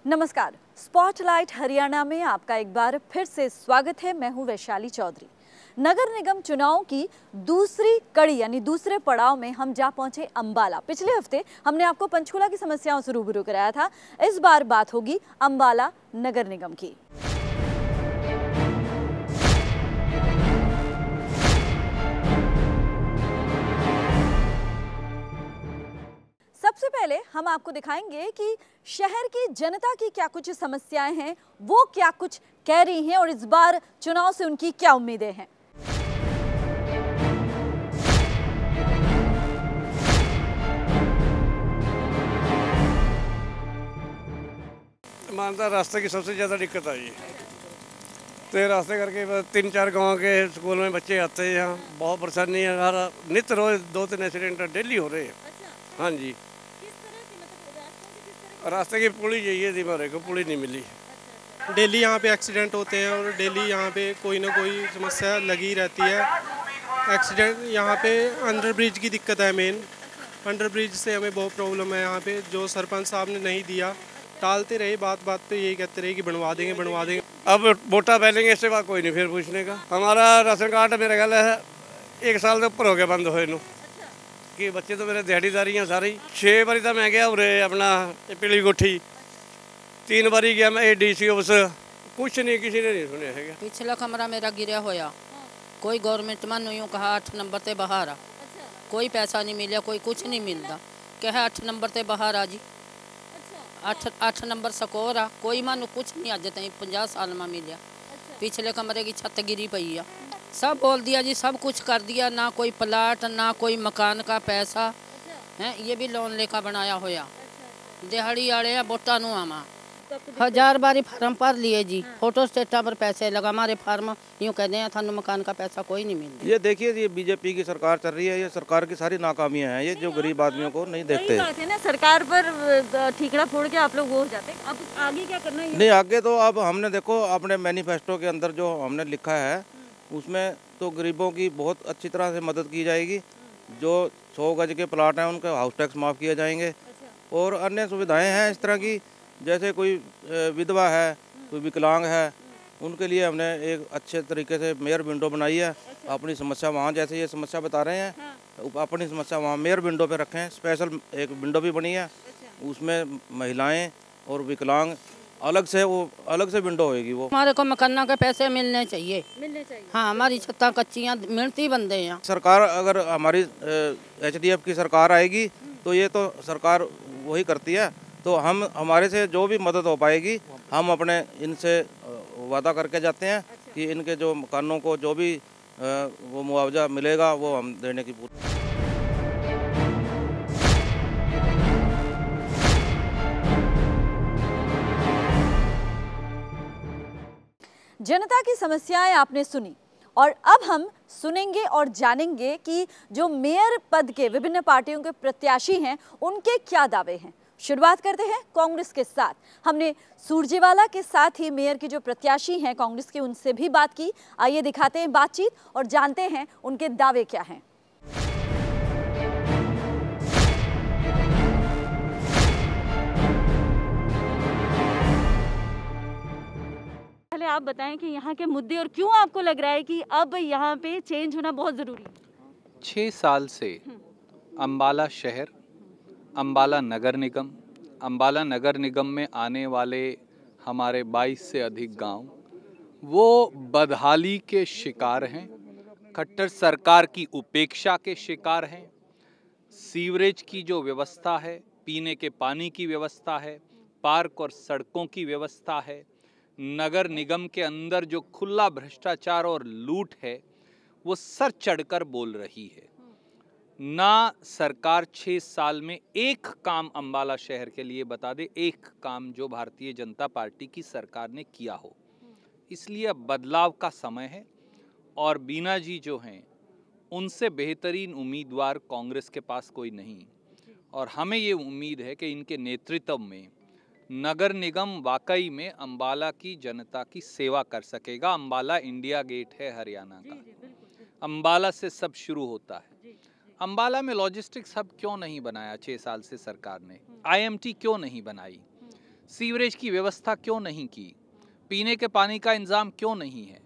नमस्कार, स्पॉटलाइट हरियाणा में आपका एक बार फिर से स्वागत है। मैं हूं वैशाली चौधरी। नगर निगम चुनाव की दूसरी कड़ी यानी दूसरे पड़ाव में हम जा पहुंचे अंबाला। पिछले हफ्ते हमने आपको पंचकूला की समस्याओं से रूबरू कराया था। इस बार बात होगी अंबाला नगर निगम की। सबसे पहले हम आपको दिखाएंगे कि शहर की जनता की क्या कुछ समस्याएं हैं, वो क्या कुछ कह रही हैं और इस बार चुनाव से उनकी क्या उम्मीदें हैं। मानता रास्ते की सबसे ज़्यादा दिक्कत आई है। तो रास्ते करके 3-4 गांव के स्कूल में बच्चे आते हैं, यहाँ बहुत परेशानी है। हर नित्य रोज 2-3 एक्सीडेंट डेली हो रहे हैं। अच्छा। हाँ जी। किस तरह की मतलब रास्ते की पुली चाहिए थी, हमारे को पुली नहीं मिली। अच्छा। डेली यहाँ पे एक्सीडेंट होते हैं और डेली यहाँ पे कोई ना कोई समस्या लगी रहती है। एक्सीडेंट यहाँ पे अंडर ब्रिज की दिक्कत है। मेन अंडर ब्रिज से हमें बहुत प्रॉब्लम है यहाँ पे, जो सरपंच साहब ने नहीं दिया। टालते रहे, बात पे यही कहते रहे कि बनवा देंगे। अब वोटा पहलेंगे, इससे बाद कोई नहीं फिर पूछने का। हमारा राशन कार्ड मेरा ख्याल है 1 साल से ऊपर हो गया बंद हुए। कि बच्चे तो मेरे दिहाड़ीदारी हैं सारी। 6 बारी तो मैं गया उरे अपना पीली कोठी, 3 बारी गया मैं ADC ऑफिस, कुछ नहीं, किसी ने नहीं सुने है। पिछला कमरा मेरा गिरा होया, कोई गवर्नमेंट में नहीं कहा 8 नंबर से बाहर आ, कोई पैसा नहीं मिला, कोई कुछ नहीं मिलता। कहा 8 नंबर से बाहर आ जी, 8 नंबर सकोर आ, कोई मानो कुछ नहीं अज तक 50 साल में मिला। पिछले कमरे की छत गिरी पई है, सब बोल दिया जी, सब कुछ कर दिया, ना कोई प्लाट ना कोई मकान का पैसा है। ये भी लोन लेकर बनाया होया। दिहाड़ी आड़े वोटा नू आमा 1000 बारी फार्म भर लिए जी। फोटो स्टेटा पर पैसे लगा, हमारे फार्म यूँ कहते हैं थानू मकान का पैसा कोई नहीं मिलता। ये देखिए, ये बीजेपी की सरकार चल रही है, ये सरकार की सारी नाकामियां हैं, ये जो गरीब आदमियों को नहीं देखते। बात है ना, सरकार पर ठीकरा फोड़ के आप लोग वो हो जाते हैं। अब आगे क्या करना है? नहीं, आगे तो अब हमने देखो अपने मैनिफेस्टो के अंदर जो हमने लिखा है उसमें तो गरीबों की बहुत अच्छी तरह से मदद की जाएगी। जो 100 गज के प्लाट हैं उनके हाउस टैक्स माफ़ किए जाएंगे और अन्य सुविधाएँ हैं इस तरह की, जैसे कोई विधवा है, कोई विकलांग है, उनके लिए हमने एक अच्छे तरीके से मेयर विंडो बनाई है। अपनी समस्या वहाँ, जैसे ये समस्या बता रहे हैं, अपनी समस्या वहाँ मेयर विंडो पे रखें। स्पेशल एक विंडो भी बनी है, उसमें महिलाएं और विकलांग अलग से विंडो होएगी। वो हमारे को मकाना के पैसे मिलने चाहिए। हाँ, हमारी छत्ता कच्चियाँ मिलती बंदे हैं। सरकार अगर हमारी HDF की सरकार आएगी तो ये तो सरकार वही करती है, तो हम हमारे से जो भी मदद हो पाएगी हम अपने इनसे वादा करके जाते हैं कि इनके जो मकानों को जो भी वो मुआवजा मिलेगा वो हम देने की पूरी। जनता की समस्याएं आपने सुनी और अब हम सुनेंगे और जानेंगे कि जो मेयर पद के विभिन्न पार्टियों के प्रत्याशी हैं उनके क्या दावे हैं। शुरुआत करते हैं कांग्रेस के साथ। हमने सुरजेवाला के साथ ही मेयर की जो प्रत्याशी हैं कांग्रेस के, उनसे भी बात की। आइए दिखाते हैं बातचीत और जानते हैं उनके दावे क्या हैं। पहले आप बताएं कि यहाँ के मुद्दे और क्यों आपको लग रहा है कि अब यहाँ पे चेंज होना बहुत जरूरी है। 6 साल से अंबाला शहर, अंबाला नगर निगम में आने वाले हमारे 22 से अधिक गांव वो बदहाली के शिकार हैं, खट्टर सरकार की उपेक्षा के शिकार हैं। सीवरेज की जो व्यवस्था है, पीने के पानी की व्यवस्था है, पार्क और सड़कों की व्यवस्था है, नगर निगम के अंदर जो खुला भ्रष्टाचार और लूट है वो सर चढ़कर बोल रही है। ना सरकार 6 साल में एक काम अंबाला शहर के लिए बता दे, एक काम जो भारतीय जनता पार्टी की सरकार ने किया हो। इसलिए अब बदलाव का समय है और बीना जी जो हैं उनसे बेहतरीन उम्मीदवार कांग्रेस के पास कोई नहीं और हमें ये उम्मीद है कि इनके नेतृत्व में नगर निगम वाकई में अंबाला की जनता की सेवा कर सकेगा। अंबाला इंडिया गेट है हरियाणा का, अंबाला से सब शुरू होता है। अंबाला में लॉजिस्टिक्स हब क्यों नहीं बनाया 6 साल से सरकार ने? IMT क्यों नहीं बनाई? सीवरेज की व्यवस्था क्यों नहीं की, पीने के पानी का इंतजाम क्यों नहीं है,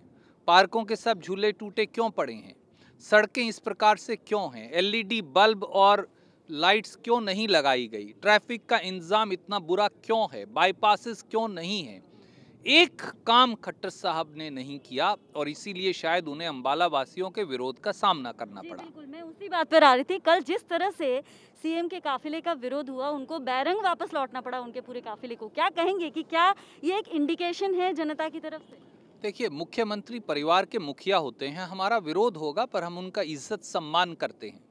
पार्कों के सब झूले टूटे क्यों पड़े हैं, सड़कें इस प्रकार से क्यों हैं, एलईडी बल्ब और लाइट्स क्यों नहीं लगाई गई, ट्रैफिक का इंतजाम इतना बुरा क्यों है, बाईपासेस क्यों नहीं है। एक काम खट्टर साहब ने नहीं किया और इसीलिए शायद उन्हें अंबाला वासियों के विरोध का सामना करना पड़ा। बिल्कुल, मैं उसी बात पर आ रही थी। कल जिस तरह से सीएम के काफिले का विरोध हुआ, उनको बैरंग वापस लौटना पड़ा उनके पूरे काफिले को, क्या कहेंगे कि क्या ये एक इंडिकेशन है जनता की तरफ से? देखिए, मुख्यमंत्री परिवार के मुखिया होते हैं, हमारा विरोध होगा पर हम उनका इज्जत सम्मान करते हैं।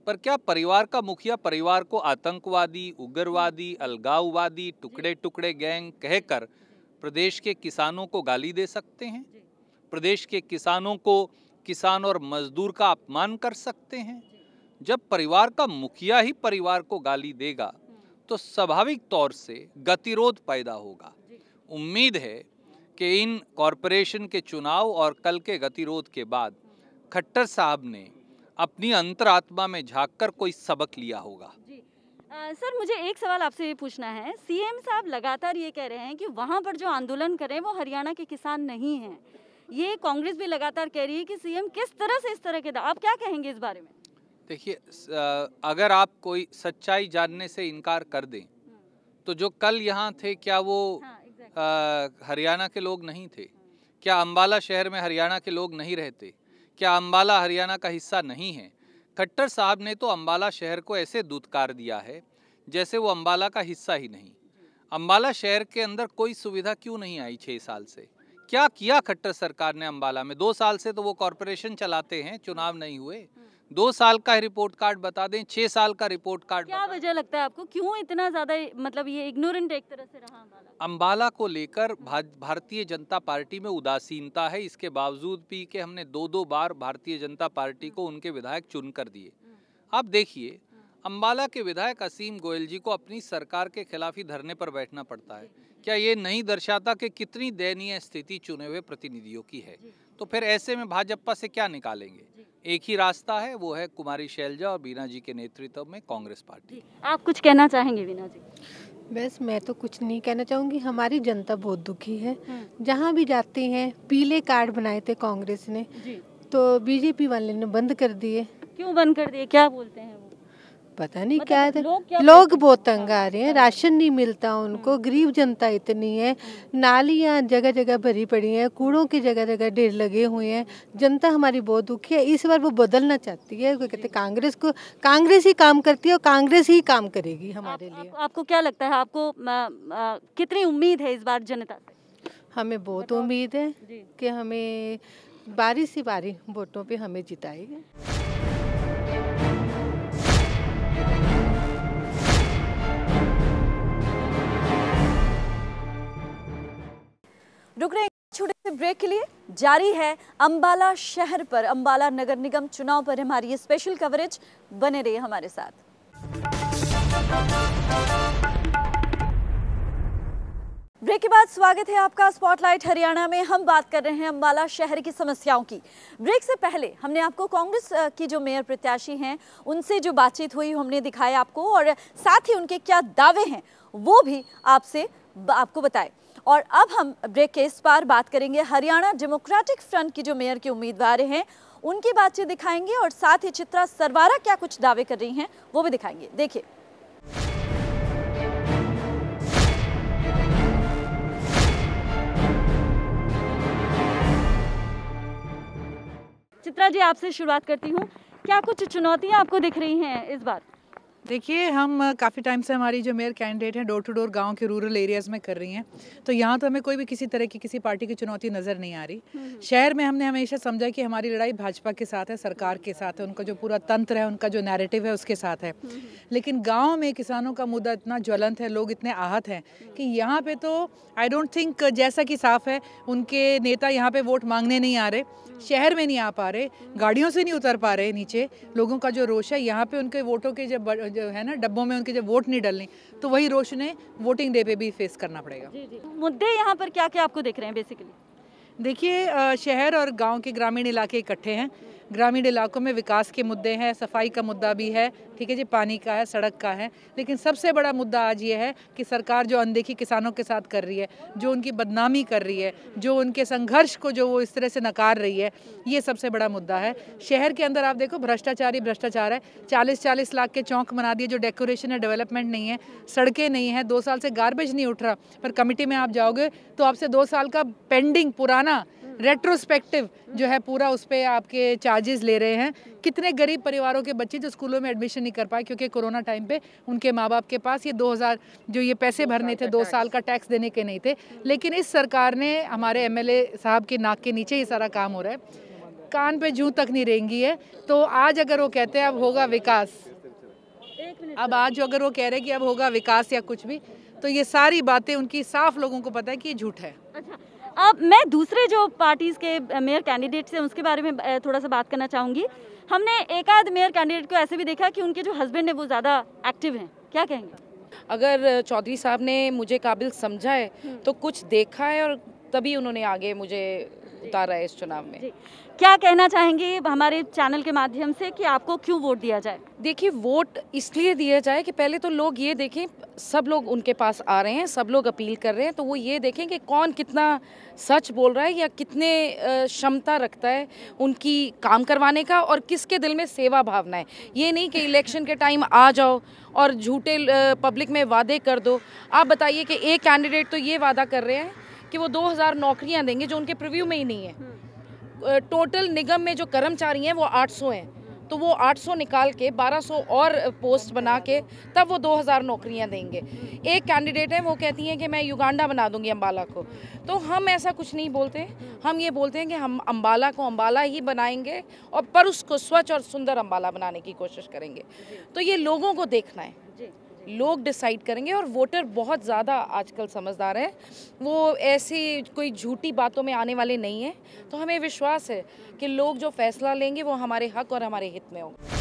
पर क्या परिवार का मुखिया परिवार को आतंकवादी, उग्रवादी, अलगाववादी, टुकड़े टुकड़े गैंग कहकर प्रदेश के किसानों को गाली दे सकते हैं? प्रदेश के किसानों को किसान और मजदूर का अपमान कर सकते हैं? जब परिवार का मुखिया ही परिवार को गाली देगा तो स्वाभाविक तौर से गतिरोध पैदा होगा। उम्मीद है कि इन कॉरपोरेशन के चुनाव और कल के गतिरोध के बाद खट्टर साहब ने अपनी अंतरात्मा में झांककर कोई सबक लिया होगा। सर, मुझे एक सवाल आपसे ये पूछना है। सीएम साहब लगातार ये कह रहे हैं कि वहाँ पर जो आंदोलन कर रहे हैं वो हरियाणा के किसान नहीं हैं। ये कांग्रेस भी लगातार कह रही है कि सीएम किस तरह से इस तरह के, आप क्या कहेंगे इस बारे में? देखिए, अगर आप कोई सच्चाई जानने से इनकार कर दें तो जो कल यहाँ थे क्या वो हरियाणा के लोग नहीं थे? क्या अंबाला शहर में हरियाणा के लोग नहीं रहते? क्या अंबाला हरियाणा का हिस्सा नहीं है? खट्टर साहब ने तो अंबाला शहर को ऐसे दुत्कार दिया है जैसे वो अंबाला का हिस्सा ही नहीं। अंबाला शहर के अंदर कोई सुविधा क्यों नहीं आई 6 साल से? क्या किया खट्टर सरकार ने अंबाला में? 2 साल से तो वो कॉरपोरेशन चलाते हैं, चुनाव नहीं हुए। 2 साल का रिपोर्ट कार्ड बता दें, 6 साल का रिपोर्ट कार्ड। क्या वजह लगता है आपको, क्यों इतना ज्यादा मतलब ये इग्नोरेंट एक तरह से रहा अंबाला? अंबाला को लेकर भारतीय जनता पार्टी में उदासीनता है। इसके बावजूद भी कि हमने 2-2 बार भारतीय जनता पार्टी को उनके विधायक चुन कर दिए। आप देखिए, अंबाला के विधायक असीम गोयल जी को अपनी सरकार के खिलाफ ही धरने पर बैठना पड़ता है। क्या ये नहीं दर्शाता कि कितनी दयनीय स्थिति चुने हुए प्रतिनिधियों की है? तो फिर ऐसे में भाजपा से क्या निकालेंगे? एक ही रास्ता है, वो है कुमारी शैलजा और बीना जी के नेतृत्व में कांग्रेस पार्टी। आप कुछ कहना चाहेंगे बीना जी? बस मैं तो कुछ नहीं कहना चाहूँगी। हमारी जनता बहुत दुखी है। जहाँ भी जाते हैं पीले कार्ड बनाए थे कांग्रेस ने, तो बीजेपी वाले ने बंद कर दिए। क्यों बंद कर दिए, क्या बोलते हैं वो? पता नहीं क्या लोग बहुत तंग आ रहे हैं, राशन नहीं मिलता उनको, गरीब जनता इतनी है, नालियाँ जगह जगह भरी पड़ी हैं, कूड़ों की जगह जगह ढेर लगे हुए हैं। जनता हमारी बहुत दुखी है। इस बार वो बदलना चाहती है, वो कहते हैं कांग्रेस ही काम करती है और कांग्रेस ही काम करेगी हमारे लिए। आपको क्या लगता है, आपको कितनी उम्मीद है इस बार जनता से? हमें बहुत उम्मीद है कि हमें बारी से बारी वोटों पे हमें जिताएगा। रुक रहे हैं छोटे से ब्रेक के लिए। जारी है अंबाला शहर पर, अंबाला नगर निगम चुनाव पर हमारी ये स्पेशल कवरेज। बने रहिए हमारे साथ। ब्रेक के बाद स्वागत है आपका स्पॉटलाइट हरियाणा में। हम बात कर रहे हैं अंबाला शहर की समस्याओं की। ब्रेक से पहले हमने आपको कांग्रेस की जो मेयर प्रत्याशी हैं उनसे जो बातचीत हुई हमने दिखाया आपको, और साथ ही उनके क्या दावे हैं वो भी आपको बताए। और अब हम ब्रेक के इस पार बात करेंगे हरियाणा डेमोक्रेटिक फ्रंट की जो मेयर के उम्मीदवार हैं उनकी बातचीत दिखाएंगे, और साथ ही चित्रा सरवारा क्या कुछ दावे कर रही हैं वो भी दिखाएंगे। देखिए, चित्रा जी आपसे शुरुआत करती हूँ। क्या कुछ चुनौतियाँ आपको दिख रही हैं इस बार? देखिए, हम काफ़ी टाइम से हमारी जो मेयर कैंडिडेट हैं डोर टू डोर गांव के रूरल एरियाज़ में कर रही हैं, तो यहाँ तो हमें कोई भी किसी तरह की किसी पार्टी की चुनौती नज़र नहीं आ रही। शहर में हमने हमेशा समझा कि हमारी लड़ाई भाजपा के साथ है, सरकार के साथ है, उनका जो पूरा तंत्र है, उनका जो नैरेटिव है उसके साथ है। लेकिन गाँव में किसानों का मुद्दा इतना ज्वलंत है, लोग इतने आहत हैं कि यहाँ पर तो आई डोंट थिंक जैसा कि साफ है उनके नेता यहाँ पर वोट मांगने नहीं आ रहे, शहर में नहीं आ पा रहे, गाड़ियों से नहीं उतर पा रहे नीचे। लोगों का जो रोष है यहाँ पे उनके वोटों के जब जो है ना डब्बों में उनके जब वोट नहीं डलने, तो वही रोष उन्हें वोटिंग डे पे भी फेस करना पड़ेगा। मुद्दे यहाँ पर क्या क्या आपको दिख रहे हैं बेसिकली? देखिए, शहर और गांव के ग्रामीण इलाके इकट्ठे हैं। ग्रामीण इलाकों में विकास के मुद्दे हैं, सफाई का मुद्दा भी है, ठीक है जी, पानी का है, सड़क का है, लेकिन सबसे बड़ा मुद्दा आज ये है कि सरकार जो अनदेखी किसानों के साथ कर रही है, जो उनकी बदनामी कर रही है, जो उनके संघर्ष को जो वो इस तरह से नकार रही है, ये सबसे बड़ा मुद्दा है। शहर के अंदर आप देखो भ्रष्टाचार ही भ्रष्टाचार है। 40-40 लाख के चौक बना दिए, जो डेकोरेशन है, डेवलपमेंट नहीं है, सड़कें नहीं है, 2 साल से गार्बेज नहीं उठ रहा। पर कमेटी में आप जाओगे तो आपसे 2 साल का पेंडिंग पुराना रेट्रोस्पेक्टिव जो है पूरा उस पर आपके चार्जेस ले रहे हैं। कितने गरीब परिवारों के बच्चे जो स्कूलों में एडमिशन नहीं कर पाए क्योंकि कोरोना टाइम पे उनके माँ बाप के पास ये 2000 जो ये पैसे भरने थे, 2 साल का टैक्स देने के नहीं थे। लेकिन इस सरकार ने हमारे एमएलए साहब की नाक के नीचे ये सारा काम हो रहा है, कान पे जूं तक नहीं रेंगी है। तो आज अगर वो कहते हैं अब होगा विकास, अब आज जो अगर वो कह रहे हैं कि अब होगा विकास या कुछ भी, तो ये सारी बातें उनकी साफ लोगों को पता है कि ये झूठ है। अच्छा, अब मैं दूसरे जो पार्टीज के मेयर कैंडिडेट्स हैं उसके बारे में थोड़ा सा बात करना चाहूँगी। हमने एक आध मेयर कैंडिडेट को ऐसे भी देखा कि उनके जो हस्बैंड है वो ज़्यादा एक्टिव हैं, क्या कहेंगे? अगर चौधरी साहब ने मुझे काबिल समझा है तो कुछ देखा है और तभी उन्होंने आगे मुझे उतारा है इस चुनाव में। क्या कहना चाहेंगे हमारे चैनल के माध्यम से कि आपको क्यों वोट दिया जाए? देखिए, वोट इसलिए दिया जाए कि पहले तो लोग ये देखें, सब लोग उनके पास आ रहे हैं, सब लोग अपील कर रहे हैं, तो वो ये देखें कि कौन कितना सच बोल रहा है या कितने क्षमता रखता है उनकी काम करवाने का और किसके दिल में सेवा भावना है। ये नहीं कि इलेक्शन के टाइम आ जाओ और झूठे पब्लिक में वादे कर दो। आप बताइए कि एक कैंडिडेट तो ये वादा कर रहे हैं कि वो 2000 नौकरियां देंगे जो उनके प्रीव्यू में ही नहीं है। टोटल निगम में जो कर्मचारी हैं वो 800 हैं, तो वो 800 निकाल के 1200 और पोस्ट बना के तब वो 2000 नौकरियां देंगे। एक कैंडिडेट है वो कहती हैं कि मैं युगांडा बना दूंगी अम्बाला को। तो हम ऐसा कुछ नहीं बोलते, हम ये बोलते हैं कि हम अम्बाला को अम्बाला ही बनाएंगे और पर उसको स्वच्छ और सुंदर अम्बाला बनाने की कोशिश करेंगे। तो ये लोगों को देखना है, लोग डिसाइड करेंगे। और वोटर बहुत ज़्यादा आजकल समझदार है, वो ऐसी कोई झूठी बातों में आने वाले नहीं है। तो हमें विश्वास है कि लोग जो फैसला लेंगे वो हमारे हक और हमारे हित में होगा।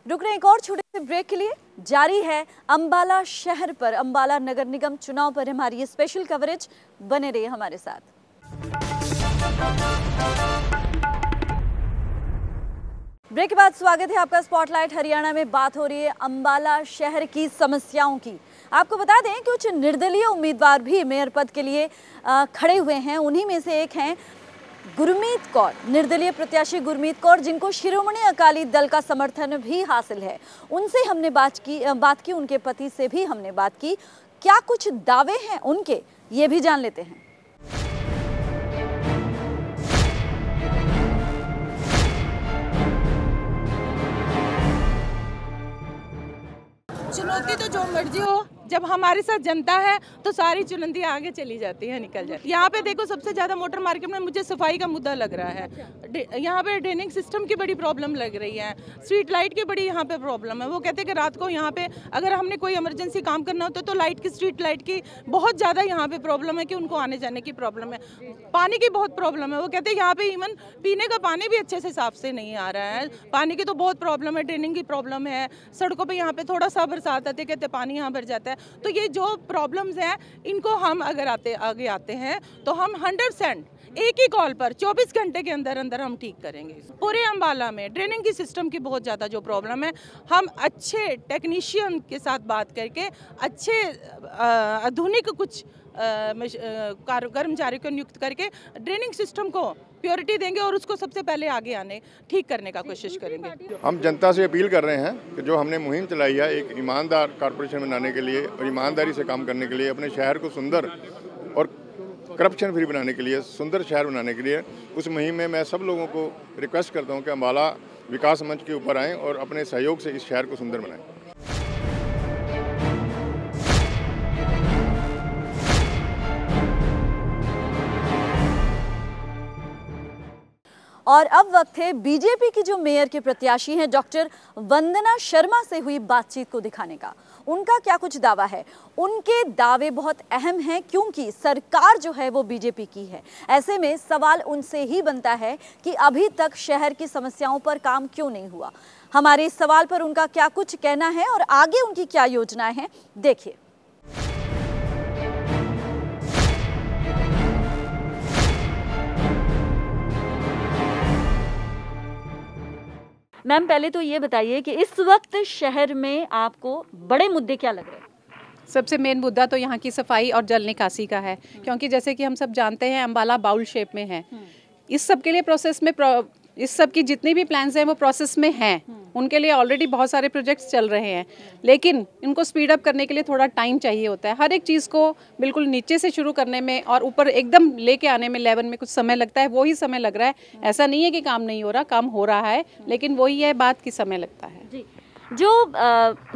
रुक रहे एक और छोटे से ब्रेक के लिए। जारी है अम्बाला शहर पर, अम्बाला नगर निगम चुनाव पर हमारी ये स्पेशल कवरेज। बने रहिए हमारे साथ। ब्रेक के बाद स्वागत है आपका स्पॉटलाइट हरियाणा में। बात हो रही है अम्बाला शहर की समस्याओं की। आपको बता दें कि कुछ निर्दलीय उम्मीदवार भी मेयर पद के लिए खड़े हुए हैं। उन्हीं में से एक हैं गुरमीत कौर, निर्दलीय प्रत्याशी गुरमीत कौर, जिनको शिरोमणि अकाली दल का समर्थन भी हासिल है। उनसे हमने बात की, उनके पति से भी हमने बात की। क्या कुछ दावे हैं उनके, ये भी जान लेते हैं। चुनौती तो जो मर्जी हो, जब हमारे साथ जनता है तो सारी चुनौती आगे चली जाती है, निकल जाती है। यहाँ पे देखो सबसे ज़्यादा मोटर मार्केट में मुझे सफाई का मुद्दा लग रहा है। यहाँ पे ड्रेनिंग सिस्टम की बड़ी प्रॉब्लम लग रही है, स्ट्रीट लाइट की बड़ी यहाँ पे प्रॉब्लम है। वो कहते हैं कि रात को यहाँ पे अगर हमने कोई इमरजेंसी काम करना होता तो लाइट की, स्ट्रीट लाइट की बहुत ज़्यादा यहाँ पे प्रॉब्लम है कि उनको आने जाने की प्रॉब्लम है। पानी की बहुत प्रॉब्लम है। वो कहते हैं यहाँ पे इवन पीने का पानी भी अच्छे से साफ से नहीं आ रहा है। पानी की तो बहुत प्रॉब्लम है, ड्रेनिंग की प्रॉब्लम है। सड़कों पर यहाँ पे थोड़ा सा बरसात आते कहते पानी यहाँ भर जाता है। तो ये जो प्रॉब्लम्स हैं इनको हम अगर आगे आते हैं तो हम 100% एक ही कॉल पर 24 घंटे के अंदर अंदर हम ठीक करेंगे। पूरे अम्बाला में ड्रेनिंग की सिस्टम की बहुत ज़्यादा जो प्रॉब्लम है, हम अच्छे टेक्नीशियन के साथ बात करके अच्छे आधुनिक कुछ कर्मचारी को नियुक्त करके ड्रेनिंग सिस्टम को प्योरिटी देंगे और उसको सबसे पहले आगे आने ठीक करने का कोशिश करेंगे। हम जनता से अपील कर रहे हैं कि जो हमने मुहिम चलाई है एक ईमानदार कॉरपोरेशन बनाने के लिए और ईमानदारी से काम करने के लिए, अपने शहर को सुंदर और करप्शन फ्री बनाने के लिए, सुंदर शहर बनाने के लिए, उस मुहिम में मैं सब लोगों को रिक्वेस्ट करता हूँ कि अम्बाला विकास मंच के ऊपर आएँ और अपने सहयोग से इस शहर को सुंदर बनाएं। और अब वक्त है बीजेपी की जो मेयर के प्रत्याशी हैं डॉक्टर वंदना शर्मा से हुई बातचीत को दिखाने का। उनका क्या कुछ दावा है? उनके दावे बहुत अहम हैं क्योंकि सरकार जो है वो बीजेपी की है। ऐसे में सवाल उनसे ही बनता है कि अभी तक शहर की समस्याओं पर काम क्यों नहीं हुआ। हमारे इस सवाल पर उनका क्या कुछ कहना है और आगे उनकी क्या योजनाएं हैं, देखिए। मैम पहले तो ये बताइए कि इस वक्त शहर में आपको बड़े मुद्दे क्या लग रहे हैं? सबसे मेन मुद्दा तो यहाँ की सफाई और जल निकासी का है, क्योंकि जैसे कि हम सब जानते हैं अम्बाला बाउल शेप में है। इस सब के लिए प्रोसेस में इस सब की जितनी भी प्लान्स हैं वो प्रोसेस में हैं। उनके लिए ऑलरेडी बहुत सारे प्रोजेक्ट्स चल रहे हैं, लेकिन इनको स्पीड अप करने के लिए थोड़ा टाइम चाहिए होता है। हर एक चीज़ को बिल्कुल नीचे से शुरू करने में और ऊपर एकदम लेके आने में लेवल में कुछ समय लगता है, वही समय लग रहा है। ऐसा नहीं है कि काम नहीं हो रहा, काम हो रहा है, लेकिन वही है बात कि समय लगता है। जी। जो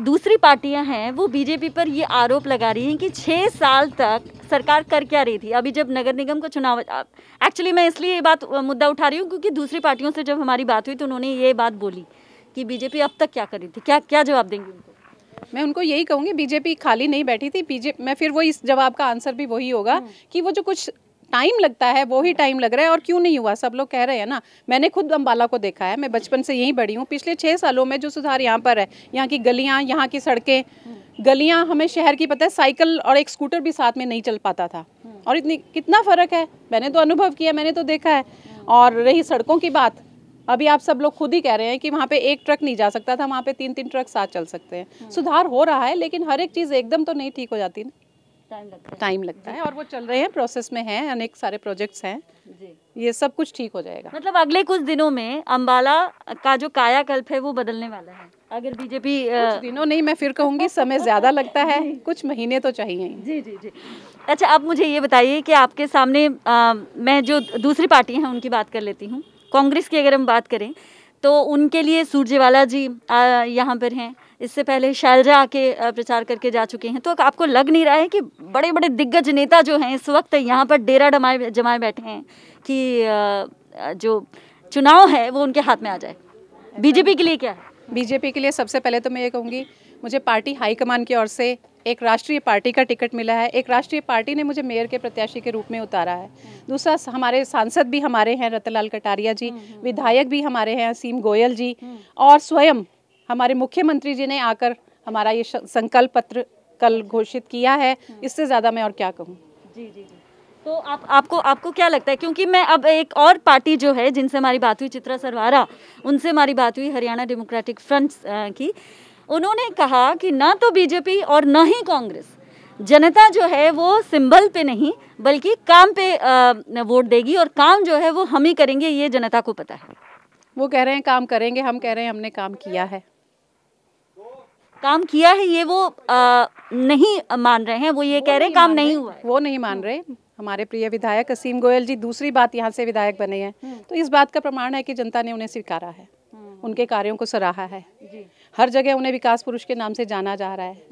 दूसरी पार्टियां हैं वो बीजेपी पर ये आरोप लगा रही हैं कि 6 साल तक सरकार कर क्या रही थी। अभी जब नगर निगम का चुनाव, एक्चुअली मैं इसलिए ये बात मुद्दा उठा रही हूँ क्योंकि दूसरी पार्टियों से जब हमारी बात हुई तो उन्होंने ये बात बोली कि बीजेपी अब तक क्या कर रही थी। क्या जवाब देंगे उनको? मैं उनको यही कहूँगी, बीजेपी खाली नहीं बैठी थी। मैं फिर वही जवाब का आंसर भी वही होगा कि वो जो कुछ टाइम लगता है वो ही टाइम लग रहा है। और क्यों नहीं हुआ, सब लोग कह रहे हैं ना। मैंने खुद अम्बाला को देखा है, मैं बचपन से यहीं बड़ी हूँ। पिछले 6 सालों में जो सुधार यहाँ पर है, यहाँ की गलियाँ, यहाँ की सड़कें, गलियाँ हमें शहर की पता है, साइकिल और एक स्कूटर भी साथ में नहीं चल पाता था। और इतनी कितना फ़र्क है, मैंने तो अनुभव किया, मैंने तो देखा है। और रही सड़कों की बात, अभी आप सब लोग खुद ही कह रहे हैं कि वहाँ पे एक ट्रक नहीं जा सकता था, वहाँ पे 3-3 ट्रक साथ चल सकते हैं। सुधार हो रहा है, लेकिन हर एक चीज़ एकदम तो नहीं ठीक हो जाती ना, टाइम लगता है। और वो चल रहे हैं, प्रोसेस में हैं, अनेक सारे प्रोजेक्ट्स हैं जी। ये सब कुछ ठीक हो जाएगा। मतलब अगले कुछ दिनों में अम्बाला का जो कायाकल्प है वो बदलने वाला है अगर बीजेपी। कुछ दिनों नहीं, मैं फिर कहूँगी समय ज़्यादा लगता है, कुछ महीने तो चाहिए। जी जी जी। अच्छा, अब मुझे ये बताइए कि आपके सामने मैं जो दूसरी पार्टी हैं उनकी बात कर लेती हूँ। कांग्रेस की अगर हम बात करें तो उनके लिए सुरजेवाला जी यहाँ पर हैं, इससे पहले शैलजा आके प्रचार करके जा चुके हैं। तो आपको लग नहीं रहा है कि बड़े बड़े दिग्गज नेता जो हैं इस वक्त यहाँ पर डेरा जमाए बैठे हैं कि जो चुनाव है वो उनके हाथ में आ जाए? बीजेपी के लिए क्या है? बीजेपी के लिए सबसे पहले तो मैं ये कहूँगी, मुझे पार्टी हाईकमान की ओर से एक राष्ट्रीय पार्टी का टिकट मिला है। एक राष्ट्रीय पार्टी ने मुझे मेयर के प्रत्याशी के रूप में उतारा है। दूसरा, हमारे सांसद भी हमारे हैं रतनलाल कटारिया जी, विधायक भी हमारे हैं असीम गोयल जी, और स्वयं हमारे मुख्यमंत्री जी ने आकर हमारा ये संकल्प पत्र कल घोषित किया है। इससे ज़्यादा मैं और क्या कहूँ। जी जी जी। तो आपको क्या लगता है, क्योंकि मैं अब एक और पार्टी जो है जिनसे हमारी बात हुई, चित्रा सरवारा, उनसे हमारी बात हुई हरियाणा डेमोक्रेटिक फ्रंट की, उन्होंने कहा कि ना तो बीजेपी और ना ही कांग्रेस, जनता जो है वो सिंबल पे नहीं बल्कि काम पे वोट देगी और काम जो है वो हम ही करेंगे, ये जनता को पता है। वो कह रहे हैं काम करेंगे, हम कह रहे हैं हमने काम किया है। काम किया है ये वो नहीं मान रहे हैं, वो ये कह रहे हैं काम नहीं हुआ है। वो नहीं मान रहे। हमारे प्रिय विधायक असीम गोयल जी दूसरी बात यहाँ से विधायक बने हैं, तो इस बात का प्रमाण है कि जनता ने उन्हें स्वीकारा है, उनके कार्यों को सराहा है। हर जगह उन्हें विकास पुरुष के नाम से जाना जा रहा है।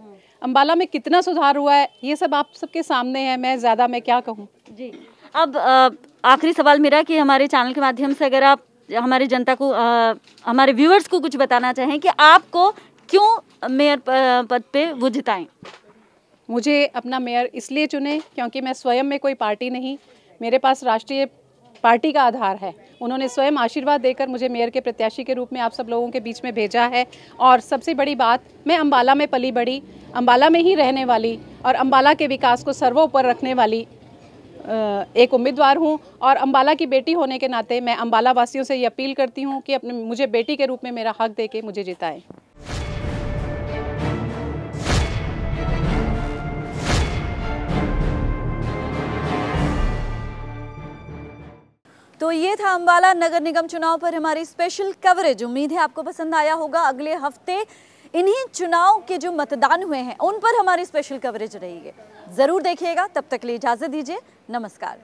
अम्बाला में कितना सुधार हुआ है ये सब आप सबके सामने है, मैं क्या कहूँ जी। अब आखिरी सवाल मेरा कि हमारे चैनल के माध्यम से अगर आप हमारी जनता को, हमारे व्यूअर्स को कुछ बताना चाहें कि आपको क्यों मेयर पद पे वो जिताएं? मुझे अपना मेयर इसलिए चुने क्योंकि मैं स्वयं में कोई पार्टी नहीं, मेरे पास राष्ट्रीय पार्टी का आधार है। उन्होंने स्वयं आशीर्वाद देकर मुझे मेयर के प्रत्याशी के रूप में आप सब लोगों के बीच में भेजा है। और सबसे बड़ी बात, मैं अम्बाला में पली बड़ी, अम्बाला में ही रहने वाली और अम्बाला के विकास को सर्वोपरि रखने वाली एक उम्मीदवार हूं। और अम्बाला की बेटी होने के नाते मैं अम्बाला वासियों से ये अपील करती हूं कि मुझे बेटी के रूप में मेरा हक देके मुझे जिताएं। तो ये था अम्बाला नगर निगम चुनाव पर हमारी स्पेशल कवरेज। उम्मीद है आपको पसंद आया होगा। अगले हफ्ते इन्हीं चुनाव के जो मतदान हुए हैं उन पर हमारी स्पेशल कवरेज रहेगी, जरूर देखिएगा। तब तक के लिए इजाजत दीजिए, नमस्कार।